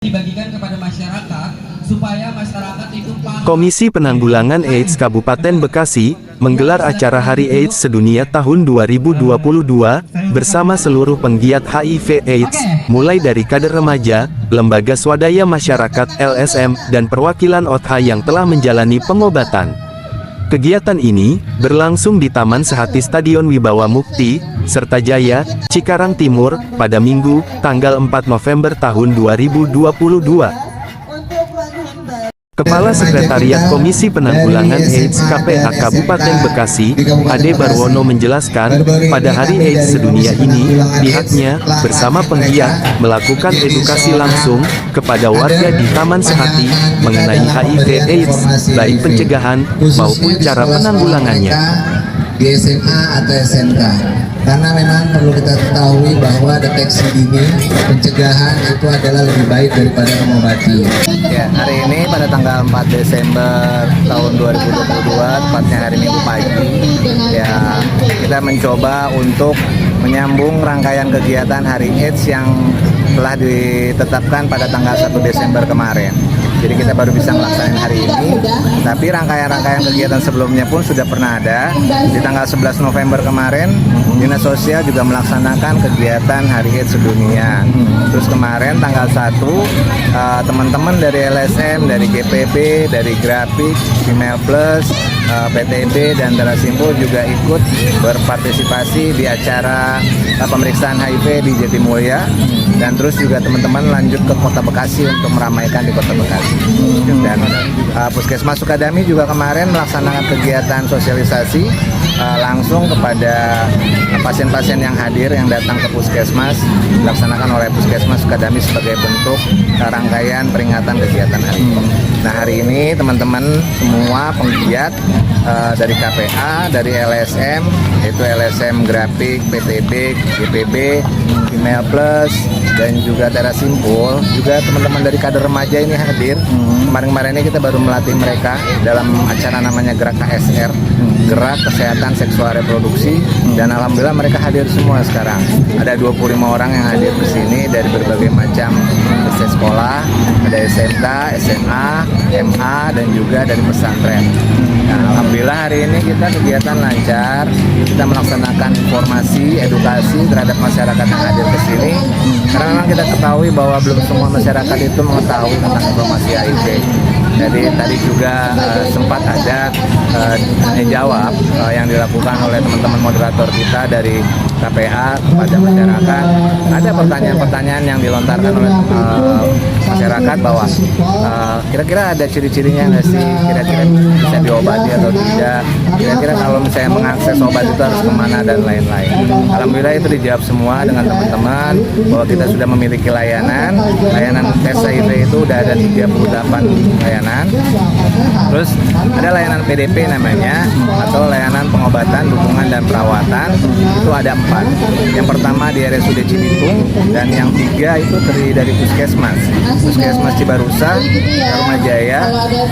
dibagikan kepada masyarakat supaya masyarakat itu paham. Komisi Penanggulangan AIDS Kabupaten Bekasi menggelar acara Hari AIDS Sedunia tahun 2022 bersama seluruh penggiat HIV AIDS, mulai dari kader remaja, lembaga swadaya masyarakat (LSM), dan perwakilan OTHA yang telah menjalani pengobatan. Kegiatan ini berlangsung di Taman Sehati Stadion Wibawa Mukti, Sertajaya, Cikarang Timur, pada Minggu, tanggal 4 November tahun 2022. Kepala Sekretariat Komisi Penanggulangan AIDS KPA Kabupaten Bekasi, Ade Barwono menjelaskan, pada Hari AIDS Sedunia ini, pihaknya, bersama penggiat, melakukan edukasi langsung, kepada warga di Taman Sehati, mengenai HIV AIDS, baik pencegahan, maupun cara penanggulangannya. Di SMA atau SMK, karena memang perlu kita ketahui bahwa deteksi dini pencegahan itu adalah lebih baik daripada mengobati. Ya, hari ini pada tanggal 4 Desember tahun 2022, tepatnya hari Minggu pagi, ya kita mencoba untuk menyambung rangkaian kegiatan Hari AIDS yang telah ditetapkan pada tanggal 1 Desember kemarin. Jadi kita baru bisa melaksanakan hari ini, tapi rangkaian-rangkaian kegiatan sebelumnya pun sudah pernah ada. Di tanggal 11 November kemarin, Dinas Sosial juga melaksanakan kegiatan Hari AIDS Sedunia. Terus kemarin tanggal 1, teman-teman dari LSM, dari GPB, dari Grafik, Female Plus, PTB, dan Darasimpul juga ikut berpartisipasi di acara pemeriksaan HIV di Jatimulya. Dan terus juga teman-teman lanjut ke Kota Bekasi untuk meramaikan di Kota Bekasi. Dan Puskesmas Sukadami juga kemarin melaksanakan kegiatan sosialisasi langsung kepada pasien-pasien yang hadir yang datang ke Puskesmas, dilaksanakan oleh Puskesmas Sukadami sebagai bentuk rangkaian peringatan kegiatan hari ini. Nah, hari ini teman-teman semua penggiat dari KPA, dari LSM, yaitu LSM Grafik, PTB, GPB, Female Plus, dan juga Darasimpul, juga teman-teman dari kader remaja ini hadir. Kemarin-kemarin ini kita baru melatih mereka dalam acara namanya Gerak KSR, Gerak Kesehatan Seksual Reproduksi, dan alhamdulillah mereka hadir semua sekarang. Ada 25 orang yang hadir di sini dari berbagai macam sekolah, ada SMK, SMA, MA, dan juga dari pesantren. Nah, alhamdulillah hari ini kita kegiatan lancar, kita melaksanakan informasi, edukasi terhadap masyarakat yang hadir ke sini. Karena memang kita ketahui bahwa belum semua masyarakat itu mengetahui tentang informasi HIV. Jadi tadi juga sempat ada jawab yang dilakukan oleh teman-teman moderator kita dari KPA kepada masyarakat. Ada pertanyaan-pertanyaan yang dilontarkan oleh masyarakat bahwa kira-kira ada ciri-cirinya nggak sih, kira-kira bisa diobati atau tidak, kira-kira kalau misalnya mengakses obat itu harus kemana dan lain-lain. Alhamdulillah itu dijawab semua dengan teman-teman bahwa kita sudah memiliki layanan tes HIV itu udah ada 38 layanan. Terus ada layanan PDP namanya, atau layanan pengobatan, dukungan, dan perawatan, itu ada 4. Yang pertama di RSUD Cibitung, dan yang 3 itu terdiri dari Puskesmas Cibarusa, Tarumajaya,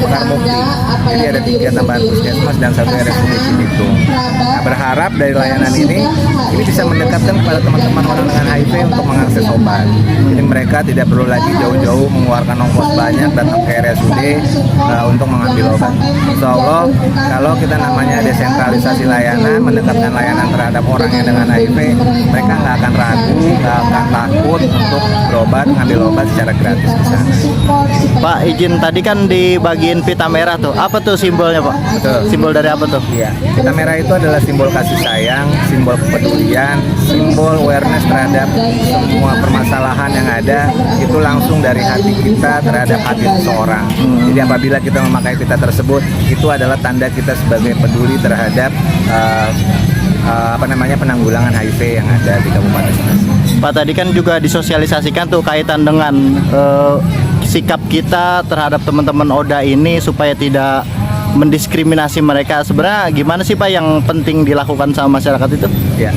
Mekarmukti. Jadi ada 3 tambahan Puskesmas dan 1 RSUD Cibitung. Nah, berharap dari layanan ini bisa mendekatkan kepada teman-teman orang dengan HIV untuk mengakses obat. Jadi mereka tidak perlu lagi jauh-jauh mengeluarkan ongkos banyak datang ke RSUD untuk mengambil obat. Insya Allah, kalau kita namanya desentralisasi layanan, mendekatkan layanan terhadap orang yang dengan HIV, mereka nggak akan ragu, nggak akan takut untuk berobat, ngambil obat secara gratis di sana. Pak, izin tadi kan dibagiin pita merah tuh. Apa tuh simbolnya, Pak? Betul. Simbol dari apa tuh? Iya, pita merah itu adalah simbol kasih sayang, simbol kepedulian, simbol awareness terhadap semua permasalahan yang ada. Itu langsung dari hati kita terhadap hati seseorang. Jadi apabila kita memakai pita tersebut, itu adalah tanda kita sebagai peduli terhadap penanggulangan HIV yang ada di Kabupaten Bekasi. Pak, tadi kan juga disosialisasikan tuh kaitan dengan sikap kita terhadap teman-teman ODA ini supaya tidak mendiskriminasi mereka. Sebenarnya gimana sih Pak yang penting dilakukan sama masyarakat itu? Ya,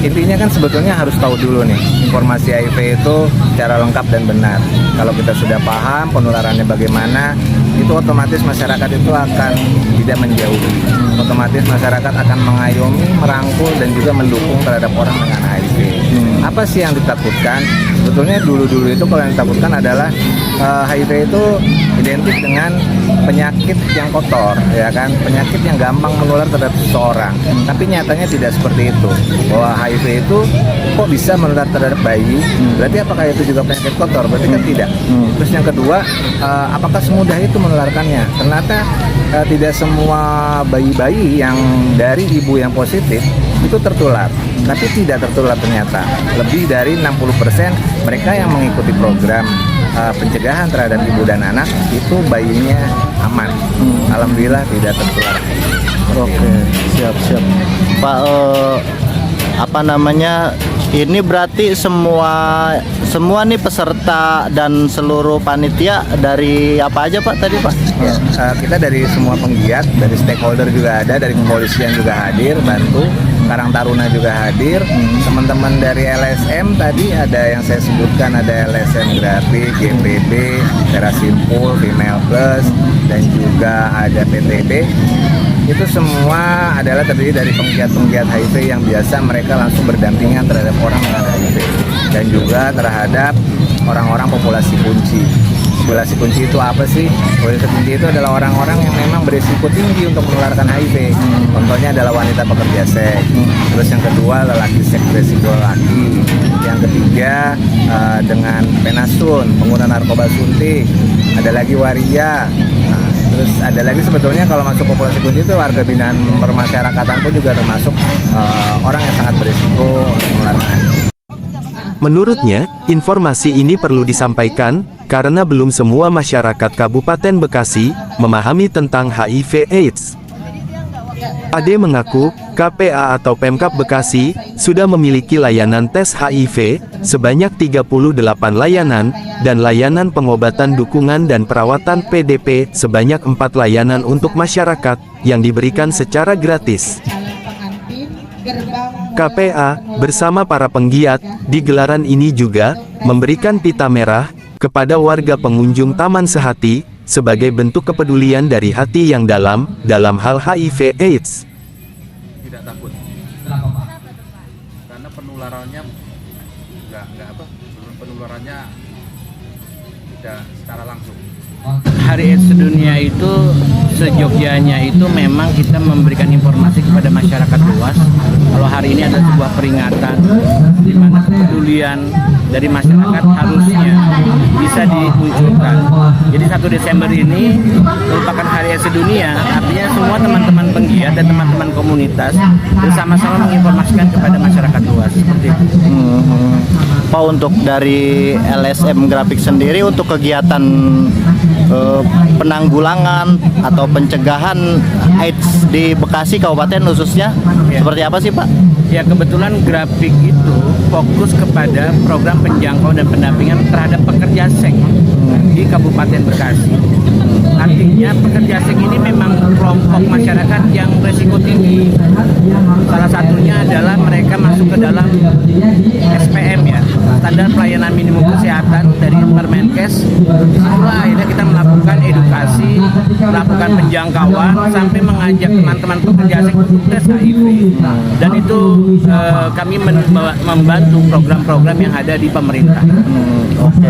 intinya kan sebetulnya harus tahu dulu nih informasi HIV itu secara lengkap dan benar. Kalau kita sudah paham penularannya bagaimana, itu otomatis masyarakat itu akan tidak menjauhi. Otomatis masyarakat akan mengayomi, merangkul, dan juga mendukung terhadap orang dengan HIV. Apa sih yang ditakutkan? Sebetulnya dulu-dulu itu kalau yang ditakutkan adalah HIV itu identik dengan penyakit yang kotor, ya kan, penyakit yang gampang menular terhadap seseorang. Tapi nyatanya tidak seperti itu. Bahwa HIV itu kok bisa menular terhadap bayi? Berarti apakah itu juga penyakit kotor? Berarti kan tidak. Terus yang kedua, apakah semudah itu menularkannya? Ternyata tidak semua bayi-bayi yang dari ibu yang positif itu tertular, tapi tidak tertular ternyata. Lebih dari 60% mereka yang mengikuti program pencegahan terhadap ibu dan anak itu bayinya aman. Alhamdulillah tidak tertular. Oke, siap. Pak, apa namanya? Ini berarti semua nih peserta dan seluruh panitia dari apa aja Pak tadi Pak? Ya, kita dari semua penggiat, dari stakeholder juga ada, dari kepolisian juga hadir bantu, Karang Taruna juga hadir, teman-teman dari LSM tadi ada yang saya sebutkan, ada LSM Grafik, GPB, Terasimpul, Female Plus, dan juga ada PTB. Itu semua adalah terdiri dari penggiat-penggiat HIV yang biasa mereka langsung berdampingan terhadap orang yang ada HIV dan juga terhadap orang-orang populasi kunci. Populasi kunci itu apa sih? Populasi kunci itu adalah orang-orang yang memang berisiko tinggi untuk menularkan HIV. Contohnya adalah wanita pekerja seks. Terus yang kedua lelaki seks berisiko laki. Yang ketiga dengan penasun, pengguna narkoba suntik. Ada lagi waria. Terus ada lagi sebetulnya kalau masuk populasi kunci itu warga binaan permasyarakatan pun juga termasuk orang yang sangat berisiko untuk menularkan. Menurutnya, informasi ini perlu disampaikan, karena belum semua masyarakat Kabupaten Bekasi memahami tentang HIV/AIDS. Ade mengaku, KPA atau Pemkab Bekasi sudah memiliki layanan tes HIV sebanyak 38 layanan, dan layanan pengobatan dukungan dan perawatan PDP sebanyak 4 layanan untuk masyarakat yang diberikan secara gratis. KPA bersama para penggiat di gelaran ini juga memberikan pita merah kepada warga pengunjung Taman Sehati sebagai bentuk kepedulian dari hati yang dalam hal HIV/AIDS. Tidak takut. Karena penularannya penularannya tidak secara langsung. Hari AIDS sedunia itu sejogjanya itu memang kita memberikan informasi kepada masyarakat luas. Kalau hari ini ada sebuah peringatan di mana kepedulian dari masyarakat harusnya bisa dimunculkan. Jadi 1 Desember ini merupakan Hari AIDS sedunia, artinya semua teman-teman penggiat dan teman-teman komunitas bersama-sama menginformasikan kepada masyarakat luas seperti itu. Pak, untuk dari LSM Grafik sendiri untuk kegiatan penanggulangan atau pencegahan AIDS di Bekasi Kabupaten khususnya seperti apa sih Pak? Ya, kebetulan Grafik itu fokus kepada program penjangkauan dan pendampingan terhadap pekerja seks di Kabupaten Bekasi. Artinya pekerja seks ini memang kelompok masyarakat yang resiko tinggi. Salah satunya adalah mereka masuk ke dalam SPM ya, Standar Pelayanan Minimum Kesehatan dari Permenkes. Disitulah akhirnya kita melakukan edukasi, melakukan penjangkauan sampai mengajak teman-teman pekerja seks untuk tes HIV. Dan itu kami membantu program-program yang ada di pemerintah. Oke,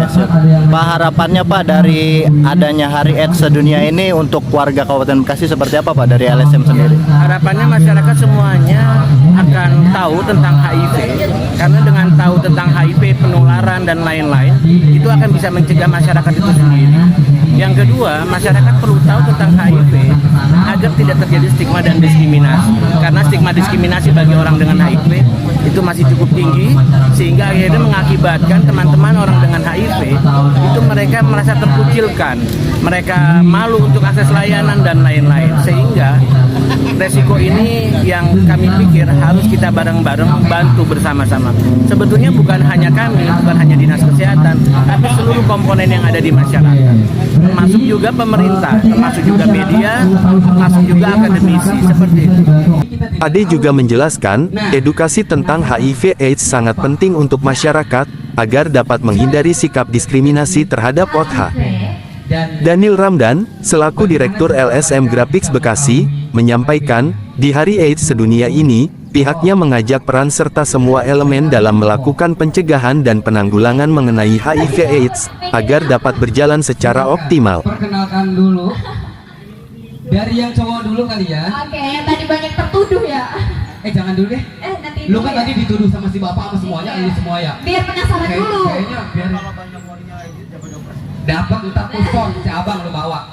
Pak, harapannya Pak dari adanya Hari AIDS sedunia ini untuk warga Kabupaten Bekasi seperti apa Pak dari LSM sendiri? Harapannya masyarakat semuanya akan tahu tentang HIV, karena dengan tahu tentang HIV, penularan dan lain-lain, itu akan bisa mencegah masyarakat itu sendiri. Yang kedua, masyarakat perlu tahu tentang HIV agar tidak terjadi stigma dan diskriminasi, karena stigma diskriminasi bagi orang dengan HIV itu masih cukup tinggi, sehingga akhirnya mengakibatkan teman-teman orang dengan HIV itu mereka merasa terkucilkan, mereka malu untuk akses layanan dan lain-lain, sehingga resiko ini yang kami pikir harus kita bareng-bareng bantu bersama-sama. Sebetulnya bukan hanya kami, bukan hanya Dinas Kesehatan, tapi seluruh komponen yang ada di masyarakat, termasuk juga pemerintah, termasuk juga media, termasuk juga akademisi, seperti itu. Ade juga menjelaskan, edukasi tentang HIV/AIDS sangat penting untuk masyarakat, agar dapat menghindari sikap diskriminasi terhadap OTH. Daniel Ramdan, selaku Direktur LSM Graphics Bekasi, menyampaikan, Di Hari AIDS Sedunia ini, pihaknya mengajak peran serta semua elemen dalam melakukan pencegahan dan penanggulangan mengenai HIV/AIDS agar dapat berjalan secara optimal. Perkenalkan dulu. Dari yang cowok dulu kali ya. Oke, yang tadi banyak tertuduh ya. Jangan dulu deh. Nanti Lu dulu kan ya. tadi dituduh sama si bapak sama semuanya, ini semua ya. Biar penasaran dulu. Kayaknya biar dapat entar kosong si abang lu bawa.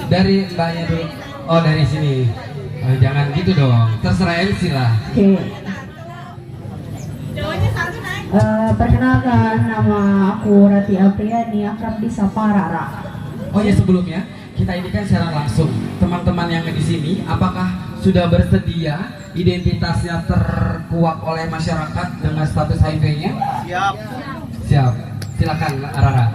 Dari mbaknya dulu. Oh, dari sini. Oh, jangan gitu dong. Terserah MC lah. Oke. Perkenalkan, nama aku Rati Apriani, akrab disapa Rara. Oh ya, sebelumnya kita ini kan secara langsung teman-teman yang di sini, apakah sudah bersedia identitasnya terkuak oleh masyarakat dengan status HIV-nya? Siap. Siap. Silakan Rara.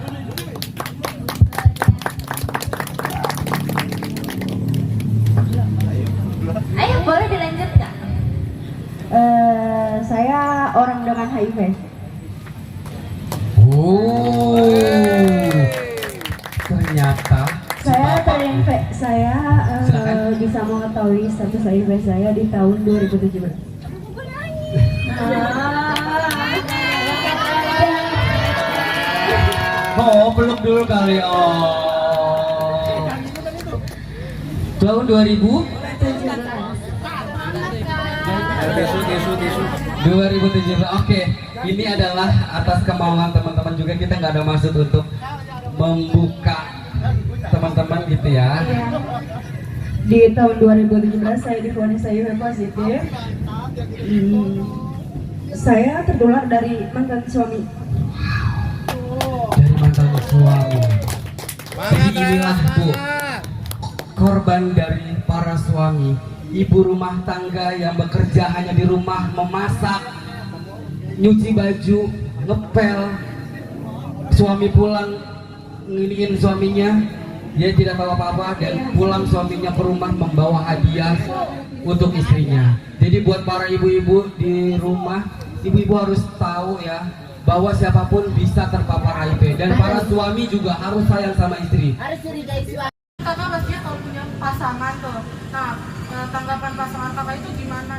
Ayo, boleh dilanjut nggak? Saya orang dengan HIV. Oh, ternyata Saya Silakan. bisa mengetahui status HIV saya di tahun 2017. Oh, peluk dulu kali. Oh, tahun 2017. Oke, ini adalah atas kemauan teman-teman juga, kita nggak ada maksud untuk membuka teman-teman gitu ya. Di tahun 2017 saya divonis HIV positif. Saya tertular dari mantan suami. Dari mantan suami. Jadi inilah Bu, korban dari para suami, ibu rumah tangga yang bekerja hanya di rumah, memasak, nyuci baju, ngepel. Suami pulang nginiin suaminya, dia tidak tahu apa-apa, dan pulang suaminya ke rumah membawa hadiah untuk istrinya. Jadi buat para ibu-ibu di rumah, ibu-ibu harus tahu ya, bahwa siapapun bisa terpapar HIV, dan para suami juga harus sayang sama istri. Harus curigai suami. Kakak pastinya kalau punya pasangan tuh. Nah, tanggapan pasangan kakak itu gimana?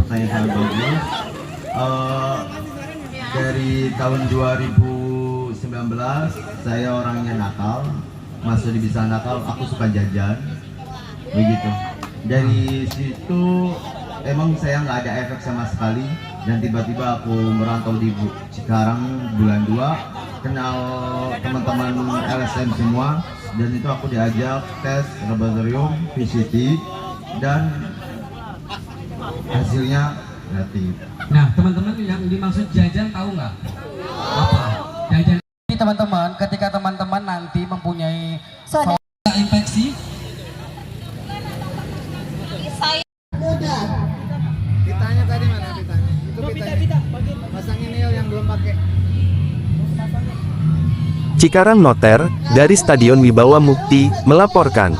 Saya sangat bagus. Dari tahun 2019 saya orangnya nakal, masih bisa nakal. Aku suka jajan, begitu. Dari situ emang saya nggak ada efek sama sekali, dan tiba-tiba aku merantau di Cikarang bulan 2, kenal teman-teman LSM semua, dan itu aku diajak tes laboratorium VCT dan hasilnya negatif. Nah, teman-teman yang dimaksud jajan tahu nggak? Apa? Jajan ini teman-teman, ketika teman-teman nanti mempunyai infeksi, Pitanya tadi mana pitanya? Itu pitanya. Pasangin Neo yang belum pakai. Cikarang Noter, dari Stadion Wibawa Mukti, melaporkan.